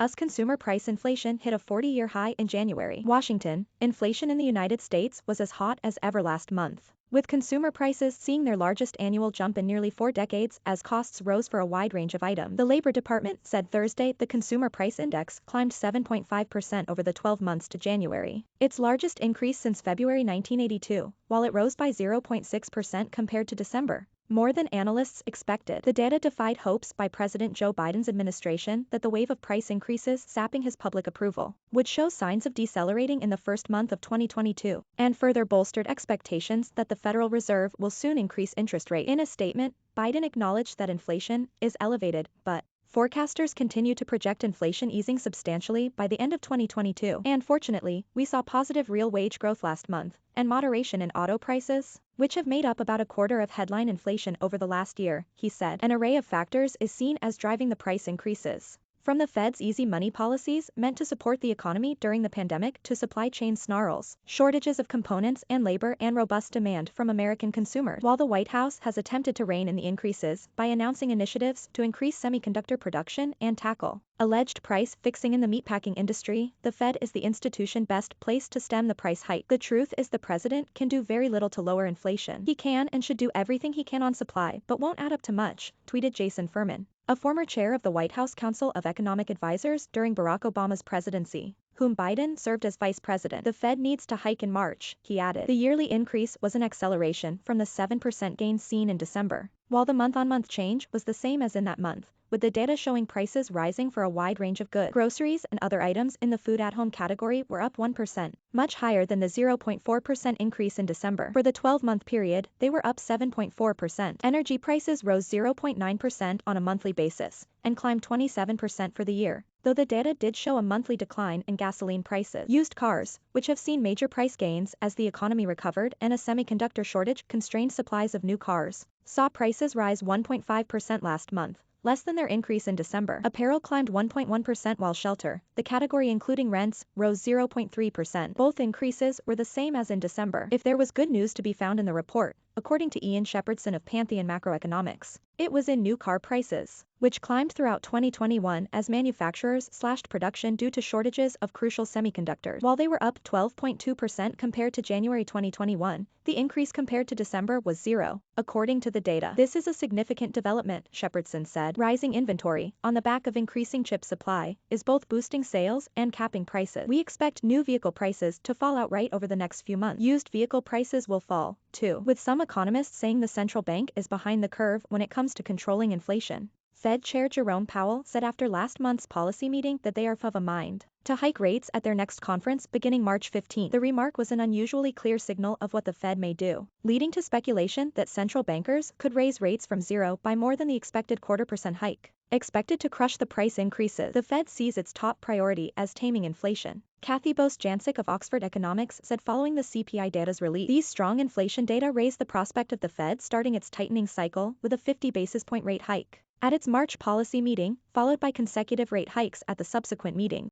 US consumer price inflation hit a 40-year high in January. Washington, inflation in the United States was as hot as ever last month, with consumer prices seeing their largest annual jump in nearly 4 decades as costs rose for a wide range of items. The Labor Department said Thursday the Consumer Price Index climbed 7.5% over the 12 months to January, its largest increase since February 1982, while it rose by 0.6% compared to December, more than analysts expected. The data defied hopes by President Joe Biden's administration that the wave of price increases sapping his public approval would show signs of decelerating in the first month of 2022, and further bolstered expectations that the Federal Reserve will soon increase interest rates. In a statement, Biden acknowledged that inflation is elevated, but forecasters continue to project inflation easing substantially by the end of 2022. And fortunately, we saw positive real wage growth last month, and moderation in auto prices, which have made up about a quarter of headline inflation over the last year, he said. An array of factors is seen as driving the price increases, from the Fed's easy money policies meant to support the economy during the pandemic to supply chain snarls, shortages of components and labor, and robust demand from American consumers. While the White House has attempted to rein in the increases by announcing initiatives to increase semiconductor production and tackle alleged price fixing in the meatpacking industry, the Fed is the institution best placed to stem the price hike. The truth is the president can do very little to lower inflation. He can and should do everything he can on supply, but won't add up to much, tweeted Jason Furman, a former chair of the White House Council of Economic Advisors during Barack Obama's presidency, whom Biden served as vice president. The Fed needs to hike in March, he added. The yearly increase was an acceleration from the 7% gain seen in December, while the month-on-month change was the same as in that month, with the data showing prices rising for a wide range of goods. Groceries and other items in the food-at-home category were up 1%, much higher than the 0.4% increase in December. For the 12-month period, they were up 7.4%. Energy prices rose 0.9% on a monthly basis, and climbed 27% for the year, though the data did show a monthly decline in gasoline prices. Used cars, which have seen major price gains as the economy recovered and a semiconductor shortage constrained supplies of new cars, saw prices rise 1.5% last month, less than their increase in December. Apparel climbed 1.1% while shelter, the category including rents, rose 0.3%. Both increases were the same as in December. If there was good news to be found in the report, according to Shepherdson of Pantheon Macroeconomics, it was in new car prices, which climbed throughout 2021 as manufacturers slashed production due to shortages of crucial semiconductors. While they were up 12.2% compared to January 2021, the increase compared to December was zero, according to the data. This is a significant development, Shepherdson said. Rising inventory, on the back of increasing chip supply, is both boosting sales and capping prices. We expect new vehicle prices to fall outright over the next few months. Used vehicle prices will fall, too, with some economists saying the central bank is behind the curve when it comes to controlling inflation. Fed Chair Jerome Powell said after last month's policy meeting that they are of a mind to hike rates at their next conference beginning March 15. The remark was an unusually clear signal of what the Fed may do, leading to speculation that central bankers could raise rates from zero by more than the expected 0.25% hike, expected to crush the price increases. The Fed sees its top priority as taming inflation, Kathy Bostjancic of Oxford Economics said following the CPI data's release. These strong inflation data raise the prospect of the Fed starting its tightening cycle with a 50 basis point rate hike at its March policy meeting, followed by consecutive rate hikes at the subsequent meeting.